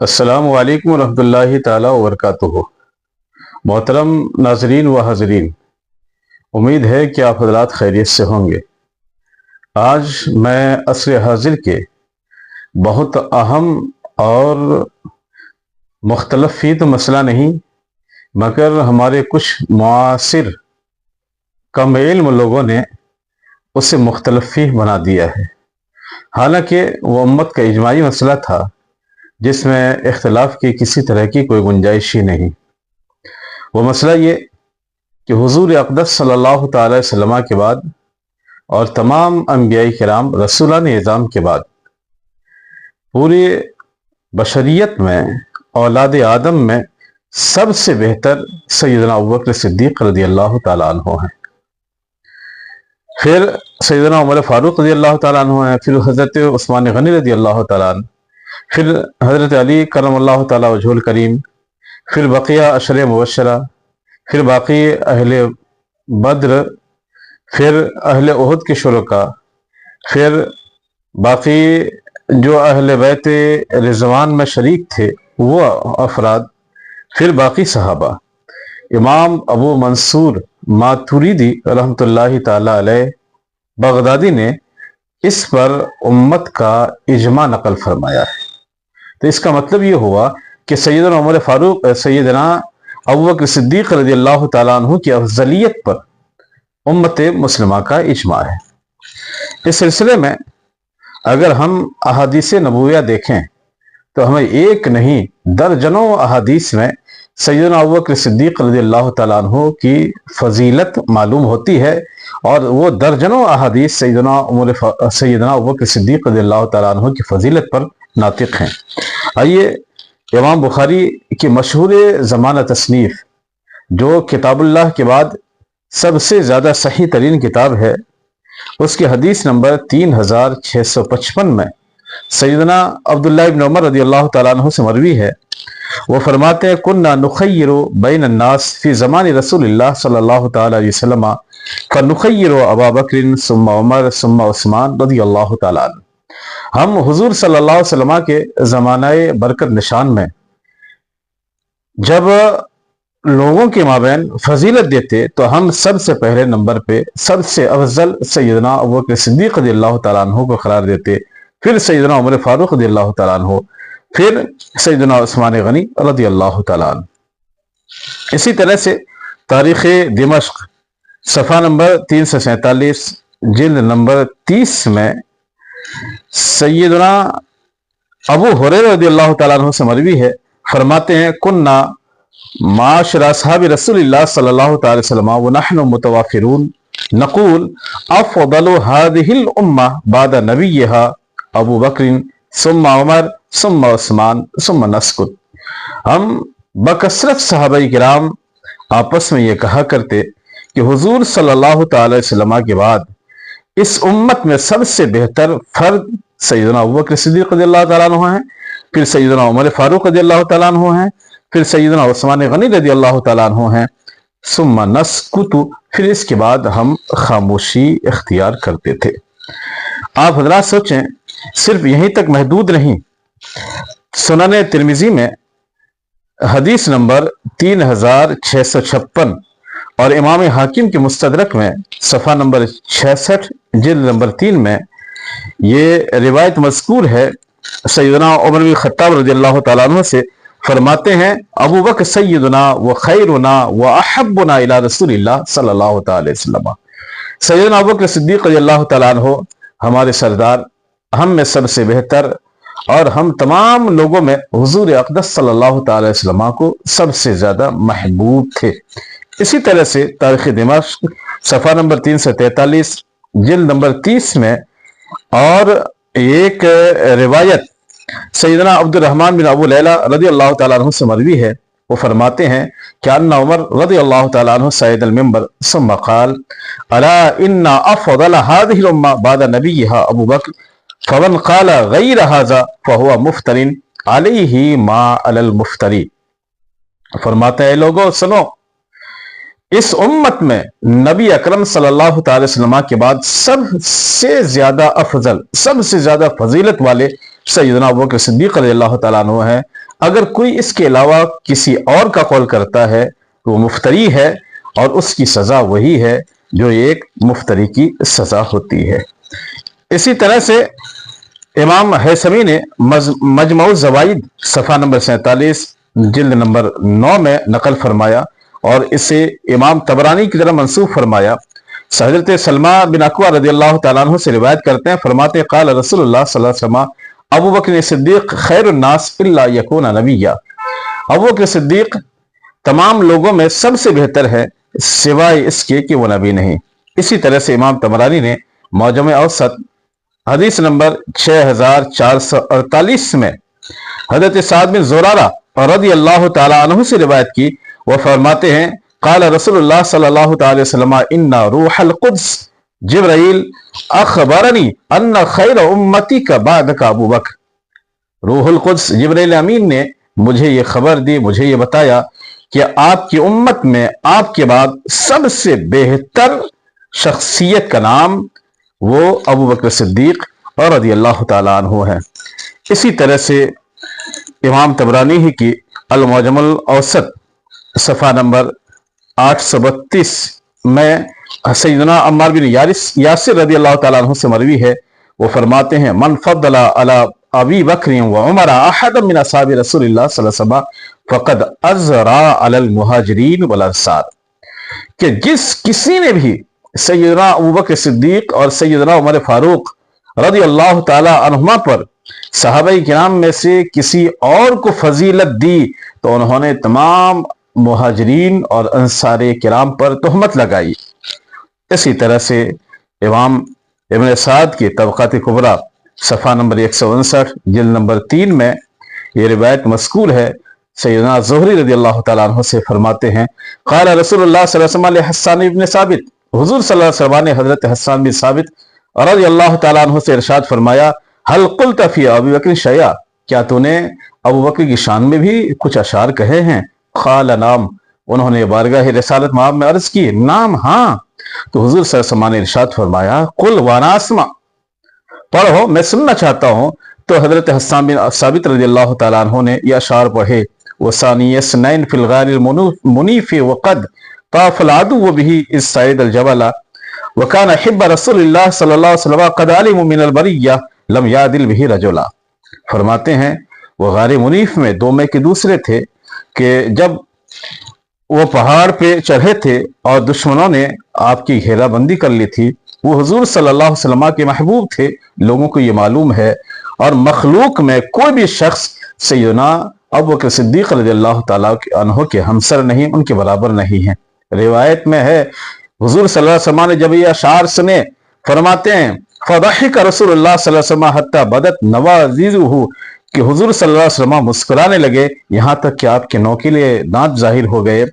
السلام علیکم ورحمۃ اللہ تعالیٰ وبرکاتہ۔ محترم ناظرین و حاضرین، امید ہے کہ آپ حضرات خیریت سے ہوں گے۔ آج میں عصر حاضر کے بہت اہم اور مختلف ہی تو مسئلہ نہیں، مگر ہمارے کچھ معاصر کم علم لوگوں نے اسے مختلف ہی بنا دیا ہے، حالانکہ وہ امت کا اجماعی مسئلہ تھا جس میں اختلاف کی کسی طرح کی کوئی گنجائش ہی نہیں۔ وہ مسئلہ یہ کہ حضور اقدس صلی اللہ تعالی وسلم کے بعد اور تمام انبیاء کرام رسولان اعظام کے بعد پوری بشریت میں اولاد آدم میں سب سے بہتر سیدنا ابوبکر صدیق رضی اللہ تعالیٰ عنہ ہیں، پھر سیدنا عمر فاروق رضی اللہ تعالیٰ عنہ ہیں، پھر حضرت عثمان غنی رضی اللہ تعالیٰ عنہ، پھر حضرت علی کرم اللہ تعالیٰ وجہ الکریم، پھر بقیہ عشر مبشرہ، پھر باقی اہل بدر، پھر اہل احد کے شرکاء، پھر باقی جو اہل بیت رضوان میں شریک تھے وہ افراد، پھر باقی صحابہ۔ امام ابو منصور ماتوریدی رحمۃ اللہ تعالیٰ علیہ بغدادی نے اس پر امت کا اجماع نقل فرمایا ہے۔ تو اس کا مطلب یہ ہوا کہ سیدنا عمر فاروق سیدنا ابوبکر صدیق رضی اللہ تعالیٰ عنہ کی افضلیت پر امت مسلمہ کا اجماع ہے۔ اس سلسلے میں اگر ہم احادیث نبویہ دیکھیں تو ہمیں ایک نہیں درجنوں احادیث میں سیدنا ابوبکر صدیق رضی اللہ تعالیٰ عنہ کی فضیلت معلوم ہوتی ہے، اور وہ درجنوں احادیث سیدنا ابوبکر صدیق رضی اللہ تعالیٰ عنہ کی فضیلت پر ناطق ہیں۔ آئیے امام بخاری کی مشہور زمانہ تصنیف، جو کتاب اللہ کے بعد سب سے زیادہ صحیح ترین کتاب ہے، اس کی حدیث نمبر 3655 میں سیدنا عبداللہ ابن عمر رضی اللہ تعالیٰ عنہ سے مروی ہے۔ وہ فرماتے ہیں کننا نخیر بین الناس فی زمان رسول اللہ صلی اللہ تعالیٰ علیہ وسلم فنخیر ابا بکر ثم عمر ثم عثمان رضی اللہ تعالیٰ عنہ۔ ہم حضور صلی اللہ علیہ وسلم کے زمانہ برکت نشان میں جب لوگوں کے مابین فضیلت دیتے تو ہم سب سے پہلے نمبر پہ سب سے افضل سیدنا ابوبکر صدیق رضی اللہ تعالیٰ عنہ کو قرار دیتے، پھر سیدنا عمر فاروق رضی اللہ تعالیٰ عنہ، پھر سیدنا عثمان غنی رضی اللہ تعالیٰ عنہ۔ اسی طرح سے تاریخ دمشق صفحہ نمبر 347 جلد نمبر 30 میں سیدنا ابو ہریرہ رضی اللہ تعالیٰ عنہ سے مروی ہے، فرماتے ہیں کننا معاشر اصحاب رسول اللہ صلی اللہ تعالی وسلم ونحن متوافرون نقول افضل هذه الامہ بعد نبیها ابو بکر ثم عمر ثم عثمان ثم نسکت۔ ہم بکثرت صحابہ کرام آپس میں یہ کہا کرتے کہ حضور صلی اللہ تعالی وسلم کے بعد اس امت میں سب سے بہتر فرد سیدنا ابوبکر صدیق رضی اللہ تعالیٰ عنہ ہیں، پھر سیدنا عمر فاروق رضی اللہ تعالیٰ عنہ ہیں، پھر سیدنا عثمان غنی رضی اللہ تعالیٰ عنہ ہیں، ثم نسکت، پھر اس کے بعد ہم خاموشی اختیار کرتے تھے۔ آپ حضرات سوچیں، صرف یہیں تک محدود نہیں، سنن ترمذی میں حدیث نمبر 3656 اور امام حاکم کے مستدرک میں صفحہ نمبر 66 جلد نمبر 3 میں یہ روایت مذکور ہے۔ سیدنا عمر بن خطاب رضی اللہ تعالیٰ عنہ سے فرماتے ہیں ابو بکر سیدنا و خیرنا و احبنا الی رسول اللہ صلی اللہ تعالی وسلم۔ سیدنا ابو بکر صدیق رضی اللہ تعالیٰ عنہ ہمارے سردار، ہم میں سب سے بہتر، اور ہم تمام لوگوں میں حضور اقدس صلی اللہ تعالی وسلم کو سب سے زیادہ محبوب تھے۔ اسی طرح سے تاریخ دمشق صفحہ نمبر 343 جلد نمبر 30 میں اور ایک روایت سیدنا عبد الرحمن بن ابو لیلہ رضی اللہ تعالیٰ عنہ سے مروی ہے۔ وہ فرماتے ہیں کہ ان عمر رضی اللہ تعالیٰ عنہ صعد المنبر ثم قال الا ان افضل هذه الامه بعد نبيها ابو بکر فمن قال غیر هذا فهو مفتر علیہ ما علی المفتری۔ فرماتے ہیں لوگوں سنو، اس امت میں نبی اکرم صلی اللہ تعالی وسلم کے بعد سب سے زیادہ افضل، سب سے زیادہ فضیلت والے سیدنا ابوبکر صدیق رضی اللہ تعالیٰ عنہ ہیں، اگر کوئی اس کے علاوہ کسی اور کا قول کرتا ہے تو وہ مفتری ہے اور اس کی سزا وہی ہے جو ایک مفتری کی سزا ہوتی ہے۔ اسی طرح سے امام حیثمی نے مجمع الزوائد صفحہ نمبر 47 جلد نمبر 9 میں نقل فرمایا اور اسے امام طبرانی کی طرح منسوخ فرمایا۔ حضرت سلمہ بن اکوع رضی اللہ تعالیٰ عنہ سے روایت کرتے ہیں، فرماتے ہیں قال رسول اللہ صلی اللہ علیہ وسلم ابو بکر صدیق خیر الناس الا یکون نبیا، ابو بکر صدیق تمام لوگوں میں سب سے بہتر ہے سوائے اس کے کہ وہ نبی نہیں۔ اسی طرح سے امام طبرانی نے معجم اوسط حدیث نمبر 6448 میں حضرت سعد بن زرارہ رضی اللہ تعالیٰ عنہ سے روایت کی، وہ فرماتے ہیں قال رسول اللہ صلی اللہ تعالی وسلم ان روح القدس جبرائیل اخبرنی ان خیر امتی کا بعد کا ابو بکر، روح القدس جبرائیل امین نے مجھے یہ خبر دی، مجھے یہ بتایا کہ آپ کی امت میں آپ کے بعد سب سے بہتر شخصیت کا نام وہ ابو بکر صدیق اور رضی اللہ تعالیٰ عنہ ہے۔ اسی طرح سے امام طبرانی ہی کی المعجم الاوسط صفحہ نمبر 832 میں سیدنا عمار بن یاسر رضی اللہ تعالیٰ عنہ سے مروی ہے، وہ فرماتے ہیں من فضل علی ابی بکر و عمر احد من اصحاب رسول اللہ صلی اللہ علیہ وسلم فقد ازرا علی المہاجرین والانصار، کہ جس کسی نے بھی سیدنا ابوبکر صدیق اور سیدنا عمر فاروق رضی اللہ تعالیٰ عنہما پر صحابہ کرام میں سے کسی اور کو فضیلت دی تو انہوں نے تمام مہاجرین اور انصار کرام پر تہمت لگائی۔ اسی طرح سے امام ابن سعد کی طبقات کبریٰ صفحہ نمبر 159 جلد نمبر 3 میں یہ روایت مذکور ہے، سیدنا زہری رضی اللہ تعالیٰ عنہ سے فرماتے ہیں قال رسول اللہ صلی اللہ علیہ وسلم حسان بن ثابت، حضور صلی اللہ علیہ وسلم نے حضرت حسان بن ثابت رضی اللہ تعالیٰ عنہ سے ارشاد فرمایا حل قلت فی ابی بکر شیئا، کیا تو نے ابو بکر کی شان میں بھی کچھ اشعار کہے ہیں؟ قال نام، انہوں نے بارگاہ رسالت مآب میں عرض کی نام ہاں، تو حضور صلی اللہ علیہ وسلم نے ارشاد فرمایا قل وانا اسمع، پڑھو میں سننا چاہتا ہوں۔ تو حضرت حسان بن ثابت رضی اللہ تعالیٰ عنہ نے یہ اشعار پڑھے وثانی اثنین فی الغار المنیف وقد طاف العدو به اذ صعد الجبل وكان حب رسول اللہ صلی اللہ علیہ وسلم قد علم من البریہ لم یعدل به رجلا، فرماتے ہیں وہ غار منیف میں دو میں کے دوسرے تھے کہ جب وہ پہاڑ پہ چڑھے تھے اور دشمنوں نے آپ کی گھیرا بندی کر لی تھی، وہ حضور صلی اللہ علیہ وسلم کے محبوب تھے، لوگوں کو یہ معلوم ہے، اور مخلوق میں کوئی بھی شخص سیدنا ابو بکر صدیق رضی اللہ تعالیٰ عنہ کے ہمسر نہیں، ان کے برابر نہیں ہیں۔ روایت میں ہے حضور صلی اللہ علیہ وسلم نے جب یہ اشعار سنے، فرماتے ہیں فضحک رسول اللہ صلی اللہ علیہ وسلم حتی بدت نواجذہ، کہ حضور صلی اللہ علیہ وسلم مسکرانے لگے یہاں تک کہ آپ کے نوکیلے دانت ظاہر ہو گئے۔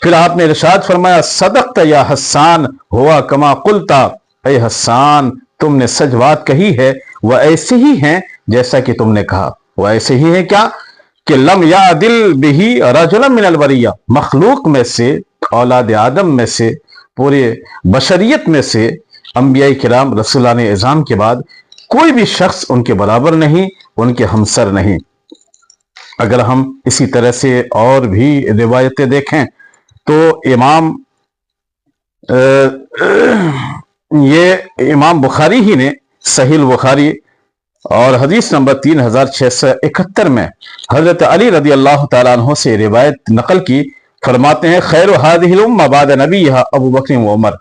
پھر آپ نے ارشاد فرمایا صدقت یا حسان ہوا کما قلتا، اے حسان تم نے سچ بات کہی ہے، وہ ایسے ہی ہیں جیسا کہ تم نے کہا۔ وہ ایسے ہی ہیں کیا کہ لم یعدل بہ رجلا من البریہ، مخلوق میں سے، اولاد آدم میں سے، پورے بشریت میں سے، انبیاء کرام رسولان اعظام کے بعد کوئی بھی شخص ان کے برابر نہیں، ان کے ہمسر نہیں۔ اگر ہم اسی طرح سے اور بھی روایتیں دیکھیں تو امام بخاری ہی نے صحیح البخاری اور حدیث نمبر 3671 میں حضرت علی رضی اللہ تعالیٰ عنہ سے روایت نقل کی، فرماتے ہیں خیر هذه الامہ بعد نبیہا ابو بکر و عمر،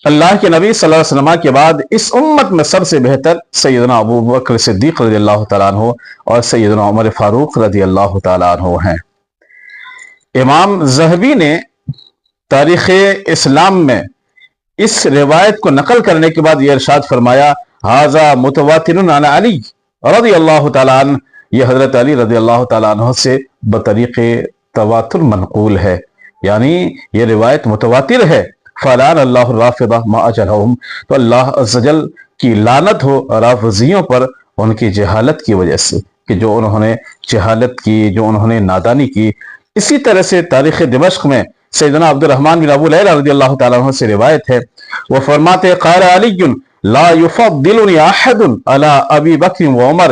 اللہ کے نبی صلی اللہ علیہ وسلم کے بعد اس امت میں سب سے بہتر سیدنا ابو بکر صدیق رضی اللہ تعالیٰ عنہ اور سیدنا عمر فاروق رضی اللہ تعالیٰ عنہ ہیں۔ امام ذہبی نے تاریخ اسلام میں اس روایت کو نقل کرنے کے بعد یہ ارشاد فرمایا ھذا متواتر عن علی رضی اللہ تعالیٰ عنہ، یہ حضرت علی رضی اللہ تعالیٰ عنہ سے بطریق تواتر منقول ہے، یعنی یہ روایت متواتر ہے۔ فلعن اللہ الرافضہ ما اجرہم، تو اللہ عز و جل کی لعنت ہو رافضیوں پر ان کی جہالت کی وجہ سے، کہ جو انہوں نے جہالت کی، جو انہوں نے نادانی کی۔ اسی طرح سے تاریخ دمشق میں سیدنا عبد الرحمن بن ابو لیلہ رضی اللہ تعالیٰ عنہ سے روایت ہے، وہ فرماتے قال علی لا یفضلنی احد علی ابی بکر و عمر